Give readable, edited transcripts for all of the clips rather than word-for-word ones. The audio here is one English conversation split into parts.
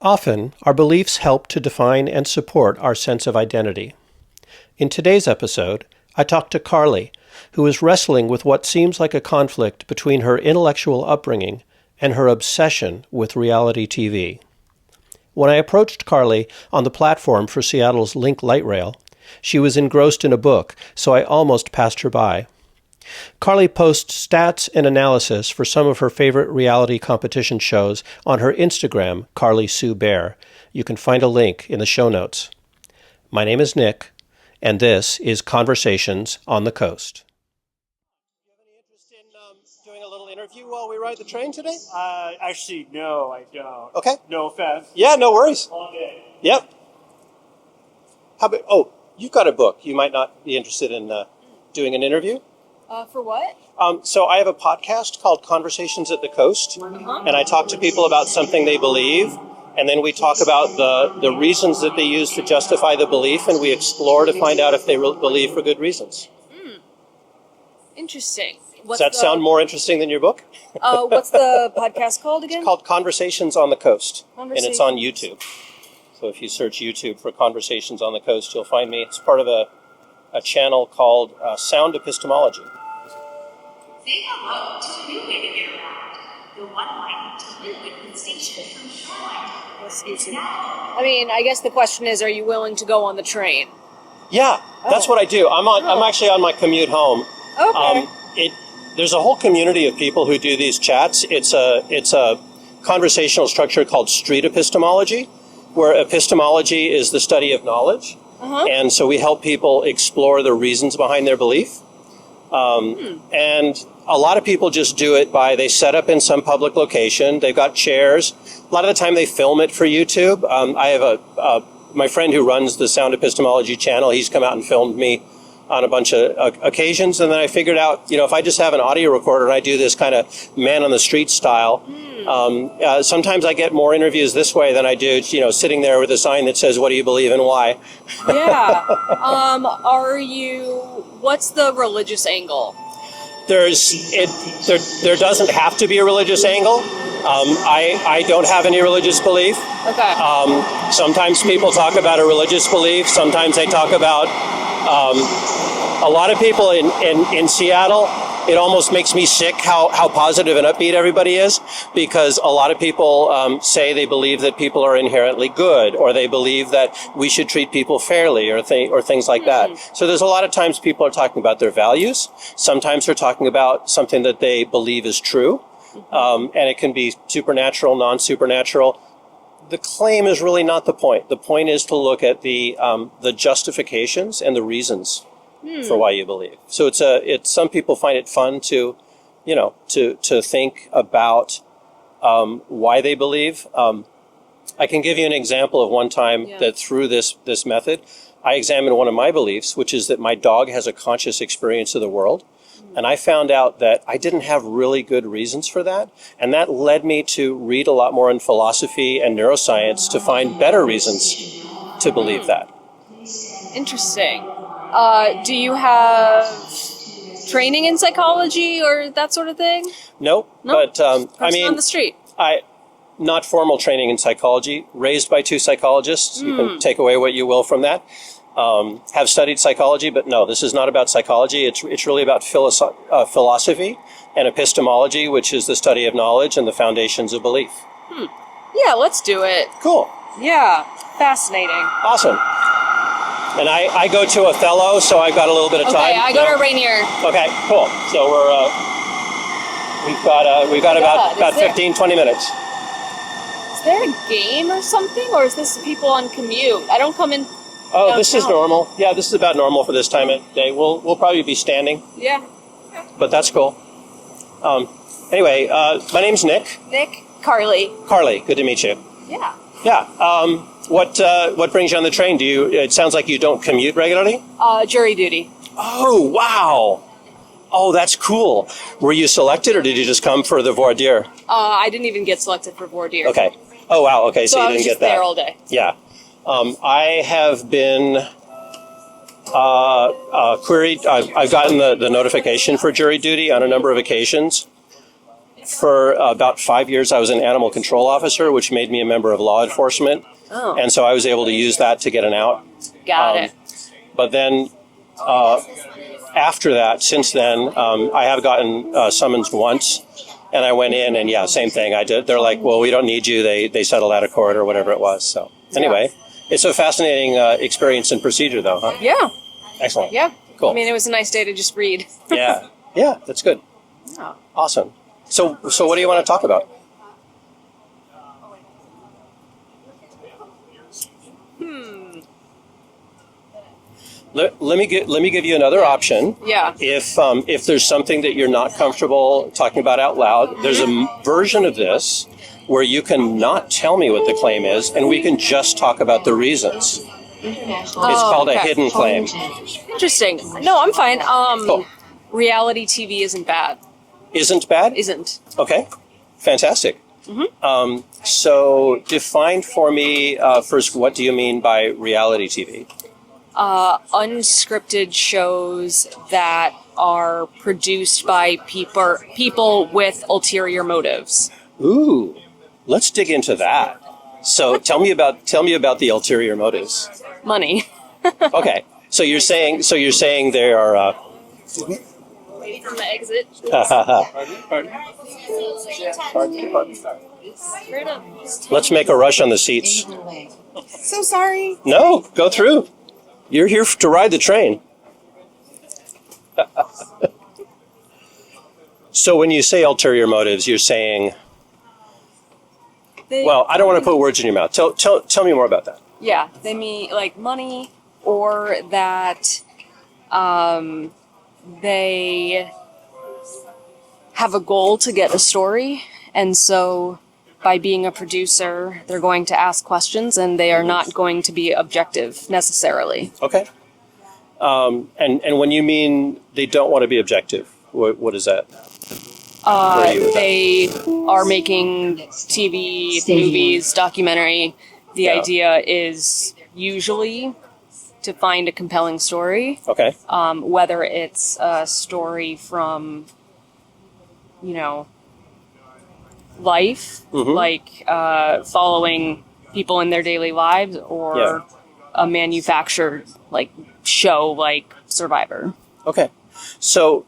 Often, our beliefs help to define and support our sense of identity. In today's episode, I talked to Carly, who is wrestling with what seems like a conflict between her intellectual upbringing and her obsession with reality TV. When I approached Carly on the platform for Seattle's Link Light Rail, she was engrossed in a book, so I almost passed her by. Carly posts stats and analysis for some of her favorite reality competition shows on her Instagram, Carly Sue Bear. You can find a link in the show notes. My name is Nick, and this is Conversations on the Coast. Do you have any interest in doing a little interview while we ride the train today? Actually, no, I don't. Okay. No offense. Yeah, no worries. All day. Yep. You've got a book. You might not be interested in doing an interview? For what? So I have a podcast called Conversations at the Coast, and I talk to people about something they believe, and then we talk about the reasons that they use to justify the belief, and we explore to find out if they believe for good reasons. Interesting. Does that sound more interesting than your book? What's the podcast called again? It's called Conversations on the Coast, and it's on Conversations. YouTube. So if you search YouTube for Conversations on the Coast, you'll find me. It's part of a channel called Sound Epistemology. Say hello to a new way to get around. The one line to Liquid Station from Shoreline. It's now. I mean, I guess the question is, are you willing to go on the train? Yeah, that's what I do. I'm actually on my commute home. Okay. There's a whole community of people who do these chats. It's a conversational structure called street epistemology, where epistemology is the study of knowledge. And so we help people explore the reasons behind their belief. And a lot of people just do it they set up in some public location. They've got chairs. A lot of the time they film it for YouTube. I have my friend who runs the Sound Epistemology channel. He's come out and filmed me on a bunch of occasions. And then I figured out, if I just have an audio recorder and I do this kind of man on the street style, sometimes I get more interviews this way than I do, sitting there with a sign that says, "What do you believe and why?" Yeah. What's the religious angle? There doesn't have to be a religious angle. I don't have any religious belief. Okay. Sometimes people talk about a religious belief. Sometimes they talk about a lot of people in Seattle. It almost makes me sick how positive and upbeat everybody is, because a lot of people say they believe that people are inherently good, or they believe that we should treat people fairly, or things like that. So there's a lot of times people are talking about their values. Sometimes they're talking about something that they believe is true, and it can be supernatural, non-supernatural. The claim is really not the point. The point is to look at the justifications and the reasons for why you believe. So it's some people find it fun to think about why they believe. I can give you an example of one time that through this method, I examined one of my beliefs, which is that my dog has a conscious experience of the world. And I found out that I didn't have really good reasons for that. And that led me to read a lot more in philosophy and neuroscience to find better reasons to believe that. Interesting. Do you have training in psychology or that sort of thing? No, but on the street. Not formal training in psychology, raised by two psychologists. You can take away what you will from that. Have studied psychology, but no, this is not about psychology. It's really about philosophy and epistemology, which is the study of knowledge and the foundations of belief. Yeah, let's do it. Cool. Yeah, fascinating. Awesome. And I go to Othello, so I've got a little bit of time. Okay, I go to Rainier. Okay, cool. So we've got about 15, 20 minutes. Is there a game or something, or is this people on commute? I don't come in. Oh, this is normal. Yeah, this is about normal for this time of day. We'll probably be standing. Yeah. But that's cool. Anyway, my name's Nick. Nick, Carly. Carly, good to meet you. Yeah. Yeah. What brings you on the train? It sounds like you don't commute regularly? Jury duty. Oh, wow. Oh, that's cool. Were you selected, or did you just come for the voir dire? I didn't even get selected for voir dire. Okay. Oh, wow. Okay, so you didn't get that. I was just there all day. Yeah. I have been queried. I've gotten the notification for jury duty on a number of occasions. For about 5 years, I was an animal control officer, which made me a member of law enforcement. Oh, And so I was able to use that to get an out. got it. But then after that, since then, I have gotten summons once. And I went in and, yeah, same thing. I did. They're like, well, we don't need you. They settled out of court or whatever it was. So anyway, it's a fascinating experience and procedure, though, huh? Yeah, Excellent. yeah. Cool. I mean, it was a nice day to just read. Yeah. Yeah, that's good. Oh. Awesome. So what do you want to talk about? Let me give you another option. Yeah. If there's something that you're not comfortable talking about out loud, there's a version of this where you can not tell me what the claim is, and we can just talk about the reasons. It's called a hidden claim. Interesting. No, I'm fine. Cool. Reality TV isn't bad. Isn't bad? Isn't. Okay, fantastic. So define for me first, what do you mean by reality TV? Unscripted shows that are produced by people with ulterior motives. Ooh, let's dig into that. So tell me about the ulterior motives. Money. Okay, so you're saying they are. Waiting for the exit. Straight up. Let's make a rush on the seats. So sorry. No, go through. You're here to ride the train. So when you say ulterior motives, you're saying, well, I don't want to put words in your mouth. Tell me more about that. Yeah, they mean like money, or that they have a goal to get a story, and so by being a producer, they're going to ask questions, and they are not going to be objective necessarily. Okay. And when you mean they don't want to be objective, what is that? Where are you with that? They are making TV, movies, documentary. The Yeah. idea is usually to find a compelling story. Okay. Whether it's a story from, life, like following people in their daily lives, or Yeah. a manufactured show like Survivor. Okay. So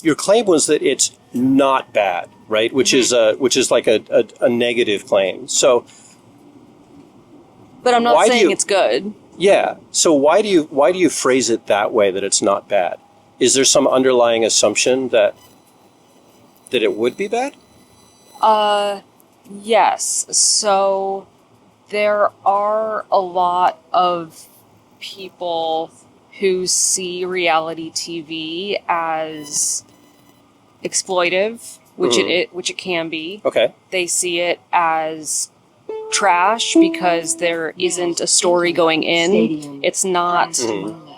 your claim was that it's not bad, right? Which is like a negative claim. So But I'm not Why do saying you- it's good. yeah. So why do you phrase it that way, that it's not bad? Is there some underlying assumption that it would be bad? Yes. So there are a lot of people who see reality TV as exploitive, which it can be. Okay. They see it as trash because there isn't a story going in. It's not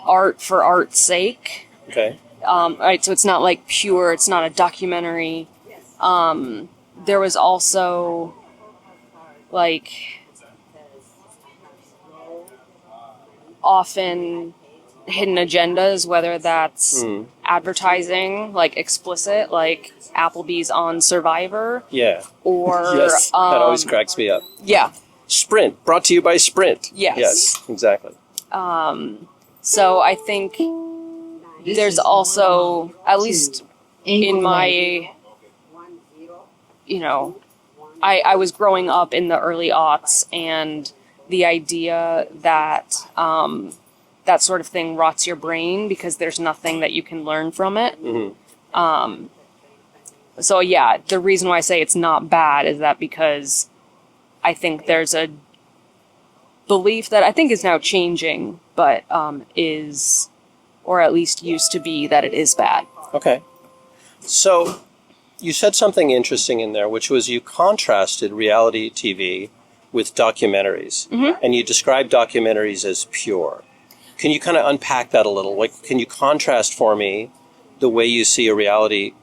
art for art's sake. Okay. Right, so it's not like pure, it's not a documentary. There was also often hidden agendas, whether that's advertising, like explicit, like Applebee's on Survivor, Yeah. or Yes. That always cracks me up. yeah. Sprint, brought to you by Sprint. Yes. Yes, exactly. So I think there's also, at least in my, I was growing up in the early aughts, and the idea that that sort of thing rots your brain because there's nothing that you can learn from it. So yeah, the reason why I say it's not bad is that because I think there's a belief that I think is now changing, but is, or at least used to be, that it is bad. Okay. So you said something interesting in there, which was you contrasted reality TV with documentaries. And you described documentaries as pure. Can you kind of unpack that a little? Like, can you contrast for me the way you see a reality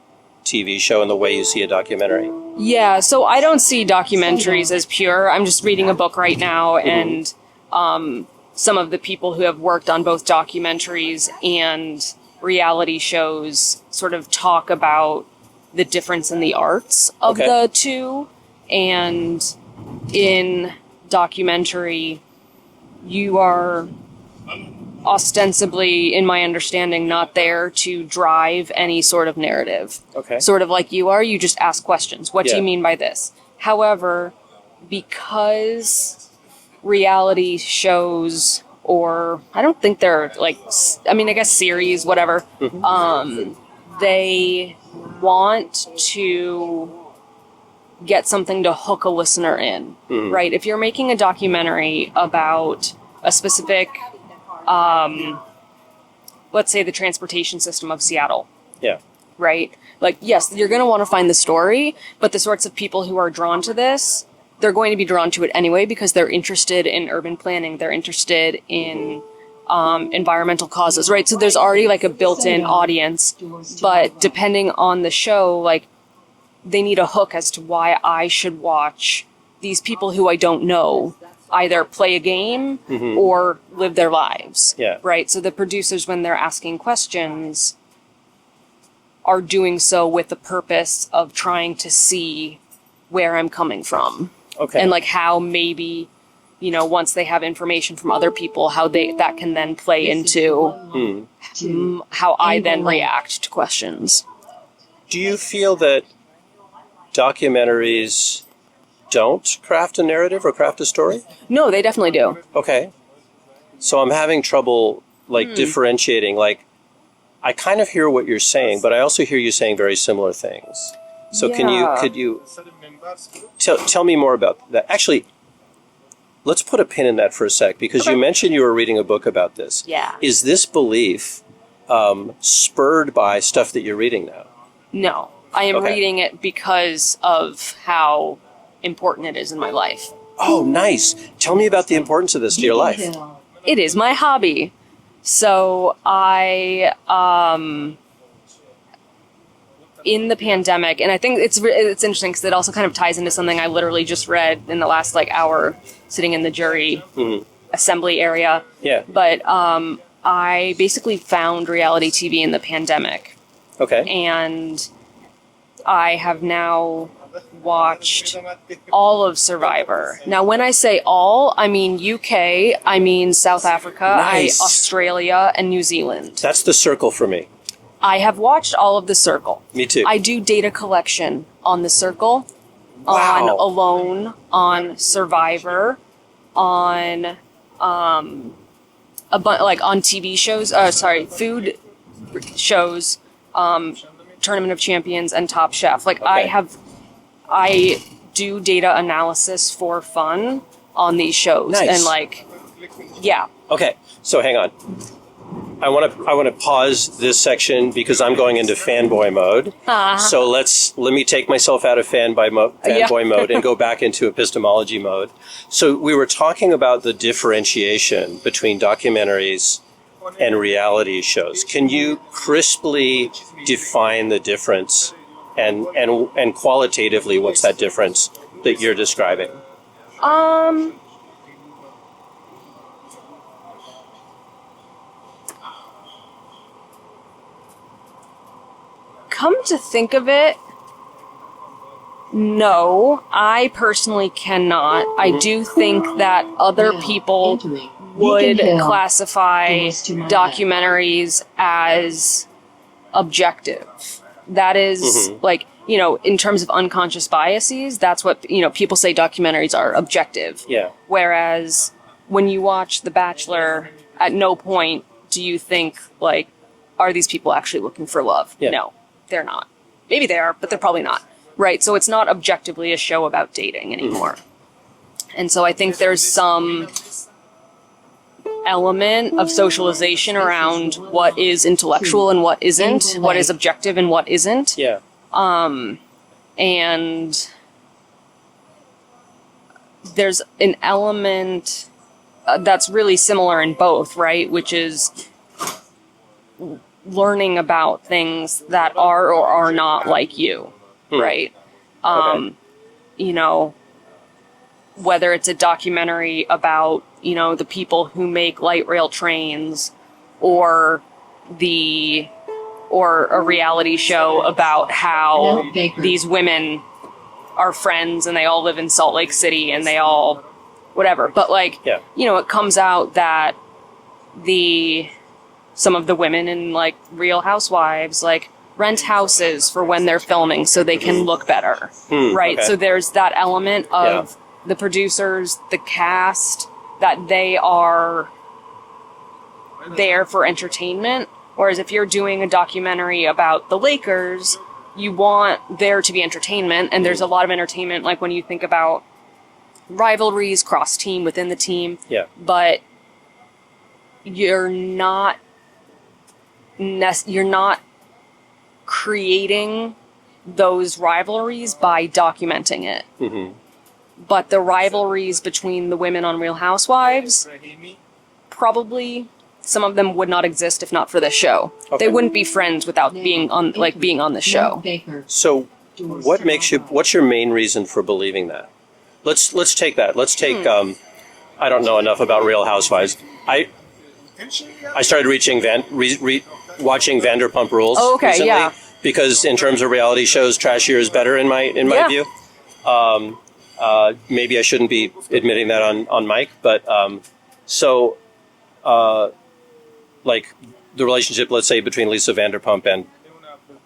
TV show and the way you see a documentary? Yeah, so I don't see documentaries as pure. I'm just reading a book right now, and some of the people who have worked on both documentaries and reality shows sort of talk about the difference in the arts of the two. And in documentary, you are ostensibly, in my understanding, not there to drive any sort of narrative. Okay. Sort of like you are, you just ask questions. What do you mean by this? However, because reality shows, or I don't think they're like, I mean, I guess series, whatever, they want to get something to hook a listener in, right? If you're making a documentary about a specific, let's say the transportation system of Seattle. Yeah. Right? Like, yes, you're going to want to find the story, but the sorts of people who are drawn to this, they're going to be drawn to it anyway because they're interested in urban planning. They're interested in environmental causes, right? So there's already like a built-in audience, but depending on the show, like, they need a hook as to why I should watch these people who I don't know either play a game or live their lives. Yeah. Right? So the producers, when they're asking questions, are doing so with the purpose of trying to see where I'm coming from. Okay. And like how maybe, you know, once they have information from other people, how that can then play into how I then react to questions. Do you feel that documentaries don't craft a narrative or craft a story? No, they definitely do. Okay. So I'm having trouble, like, differentiating. Like, I kind of hear what you're saying, but I also hear you saying very similar things. So could you tell me more about that? Actually, let's put a pin in that for a sec, because you mentioned you were reading a book about this. Yeah. Is this belief spurred by stuff that you're reading now? No, I am reading it because of how important it is in my life. Oh, nice. Tell me about the importance of this to your life. It is my hobby. So I, in the pandemic, and I think it's interesting because it also kind of ties into something I literally just read in the last like hour sitting in the jury assembly area. Yeah. But I basically found reality TV in the pandemic. Okay. And I have now watched all of Survivor. Now, when I say all, I mean UK, I mean South Africa, Nice. Australia, and New Zealand. That's the circle for me. I have watched all of The Circle. Me too. I do data collection on The Circle, Wow. on Alone, on Survivor, on on TV shows. Food shows, Tournament of Champions, and Top Chef. Like I do data analysis for fun on these shows, Nice. and Okay, so hang on. I want to pause this section because I'm going into fanboy mode. So let me take myself out of fanboy mode and go back into epistemology mode. So we were talking about the differentiation between documentaries and reality shows. Can you crisply define the difference, and qualitatively, what's that difference that you're describing? Come to think of it, no, I personally cannot. I do think that other people would classify documentaries as objective. That is in terms of unconscious biases, that's what, people say documentaries are objective. Yeah. Whereas when you watch The Bachelor, at no point do you think, are these people actually looking for love? Yeah. No, they're not. Maybe they are, but they're probably not. Right? So it's not objectively a show about dating anymore. And so I think there's some element of socialization around what is intellectual and what isn't, what is objective and what isn't. Yeah. And there's an element that's really similar in both, right? Which is learning about things that are or are not like you, right? Whether it's a documentary about, the people who make light rail trains, or the or a reality show about how these women are friends and they all live in Salt Lake City and they all whatever. But like, you know, it comes out that some of the women in like Real Housewives like rent houses for when they're filming so they can look better. Right. Okay. So there's that element of the producers, the cast, that they are there for entertainment. Whereas if you're doing a documentary about the Lakers, you want there to be entertainment, and there's a lot of entertainment, like when you think about rivalries, cross-team, within the team. Yeah. But you're not creating those rivalries by documenting it. Mm-hmm. But the rivalries between the women on Real Housewives, probably some of them would not exist if not for this show. Okay. They wouldn't be friends without being on the show. So what's your main reason for believing that? Let's take that. Let's take I don't know enough about Real Housewives. I started watching Vanderpump Rules recently because in terms of reality shows, trashier is better in my view. Maybe I shouldn't be admitting that on mic, but like the relationship, let's say, between Lisa Vanderpump and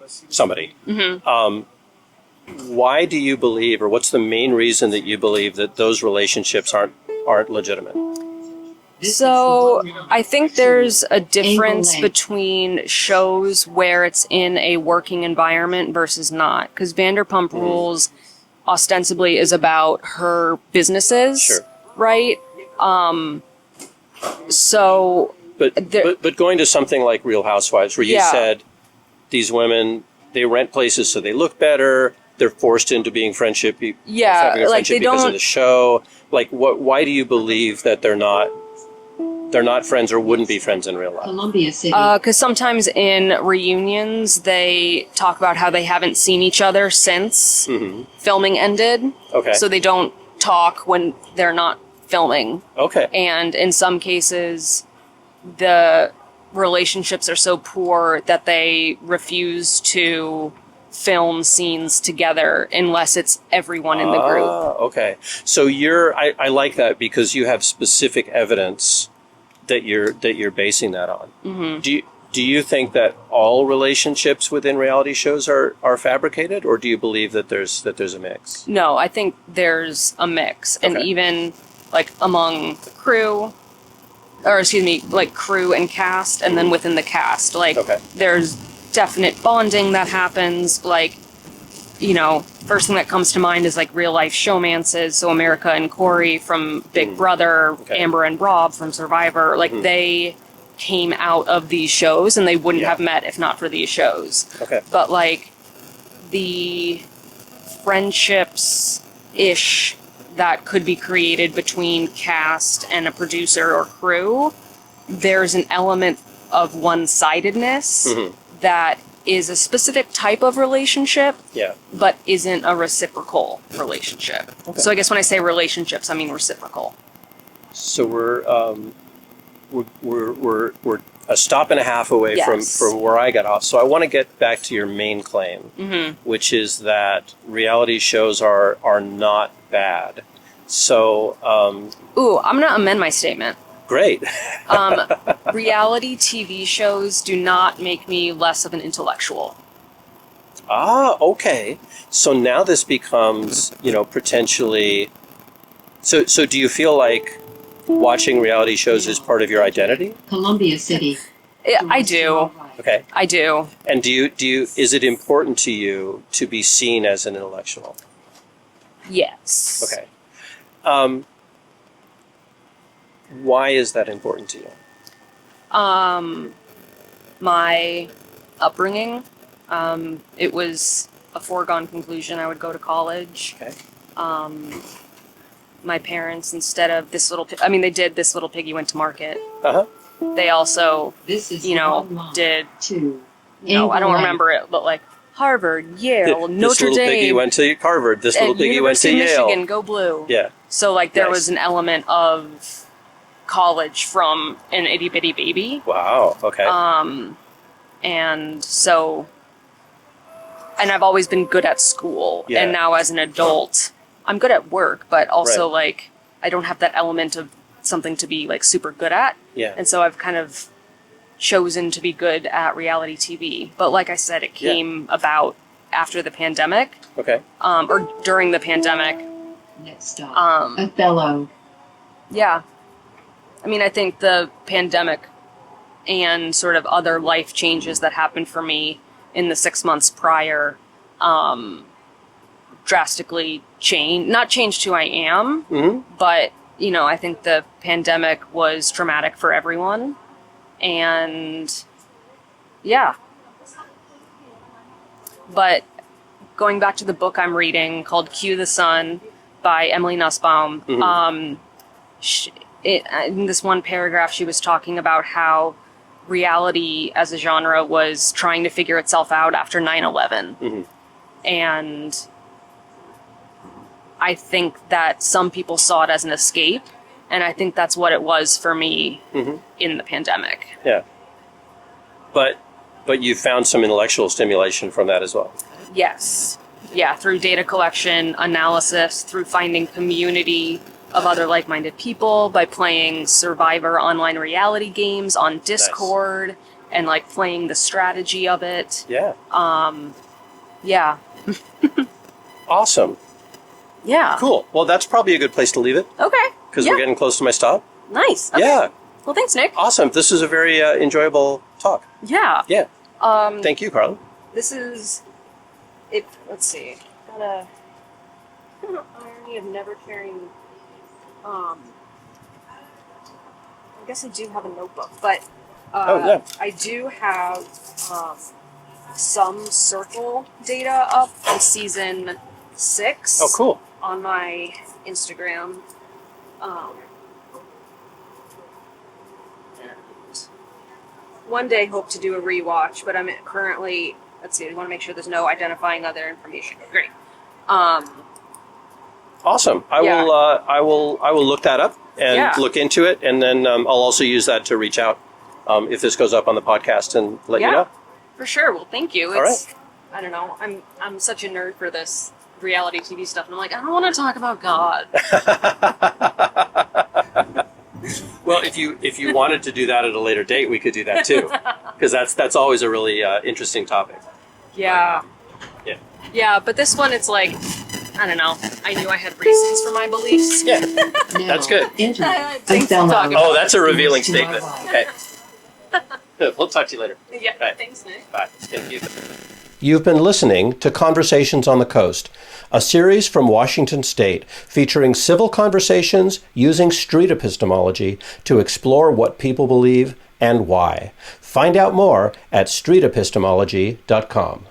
somebody. Mm-hmm. Why do you believe, or what's the main reason that you believe that those relationships aren't legitimate? So I think there's a difference between shows where it's in a working environment versus not. Because Vanderpump Rules ostensibly is about her businesses, right? But going to something like Real Housewives, where you said these women, they rent places so they look better. They're forced into being having a friendship because of the show. Like, why do you believe that they're not friends or wouldn't be friends in real life? Columbia City. Because sometimes in reunions, they talk about how they haven't seen each other since filming ended. Okay. So they don't talk when they're not filming. Okay. And in some cases, the relationships are so poor that they refuse to film scenes together unless it's everyone in the group. Okay. So I like that because you have specific evidence that you're basing that on. Mm-hmm. Do you think that all relationships within reality shows are fabricated, or do you believe that there's a mix? No, I think there's a mix. Okay. And even like among the crew, like crew and cast, and then within the cast, like there's definite bonding that happens. Like, you know, first thing that comes to mind is like real life showmances. So America and Corey from Big Brother, Amber and Rob from Survivor, like they came out of these shows and they wouldn't have met if not for these shows. Okay. But like the friendships-ish that could be created between cast and a producer or crew, there's an element of one-sidedness that is a specific type of relationship, but isn't a reciprocal relationship. Okay. So I guess when I say relationships, I mean reciprocal. So we're a stop and a half away from where I got off. So I want to get back to your main claim, which is that reality shows are not bad. So I'm going to amend my statement. Great. Reality TV shows do not make me less of an intellectual. Okay. So now this becomes, potentially... So do you feel like watching reality shows is part of your identity? Columbia City. I do. Okay. I do. And do you is it important to you to be seen as an intellectual? Yes. Okay. Why is that important to you? My upbringing, it was a foregone conclusion I would go to college. Okay. My parents, instead of they did This Little Piggy Went to Market. Uh-huh. They also, did, I don't remember it, but like Harvard, Yale, Notre Dame. This Little Piggy went to Harvard. This Little Piggy went to Yale. Michigan, go blue. Yeah. So like there was an element of college from an itty bitty baby. Wow. Okay. And so, and I've always been good at school. Yeah. And now as an adult, I'm good at work, but also Right. like, I don't have that element of something to be like super good at. Yeah. And so I've kind of chosen to be good at reality TV. But like I said, it came about after the pandemic, Okay. or during the pandemic. Next stop, Othello. Yeah. I mean, I think the pandemic and sort of other life changes that happened for me in the 6 months prior drastically not changed who I am, but, you know, I think the pandemic was traumatic for everyone. And yeah. But going back to the book I'm reading called Cue the Sun by Emily Nussbaum, in this one paragraph, she was talking about how reality as a genre was trying to figure itself out after 9/11. And I think that some people saw it as an escape, and I think that's what it was for me in the pandemic. Yeah. But you found some intellectual stimulation from that as well. Yes. Yeah, through data collection, analysis, through finding community of other like-minded people, by playing Survivor online reality games on Discord, and like playing the strategy of it. Yeah. Yeah. Awesome. Yeah. Cool. Well, that's probably a good place to leave it Okay. because Yeah. we're getting close to my stop. Nice. Okay. Yeah. Well, thanks, Nick. Awesome. This is a very enjoyable talk. Yeah. Yeah. Thank you, Carla. This is it. Let's see. Got a irony of never carrying. I guess I do have a notebook, but I do have some circle data up in season 6. Oh, cool. On my Instagram. And one day hope to do a rewatch, but I'm currently, let's see, I want to make sure there's no identifying other information. Great. Awesome. I will look that up and look into it, and then I'll also use that to reach out if this goes up on the podcast and let you know. For sure. Well, thank you. All right. I don't know. I'm such a nerd for this reality TV stuff, and I'm like, I don't want to talk about God. Well, if you wanted to do that at a later date, we could do that too, because that's always a really interesting topic. Yeah. Yeah. Yeah, but this one, it's like, I don't know. I knew I had reasons for my beliefs. Yeah. Now, That's good. Enter Thanks for Othello. talking. Oh, that's a revealing To my statement. right. Okay. We'll talk to you later. Yeah. Right. Thanks, Nick. Bye. Thank you. You've been listening to Conversations on the Coast, a series from Washington State featuring civil conversations using street epistemology to explore what people believe and why. Find out more at streetepistemology.com.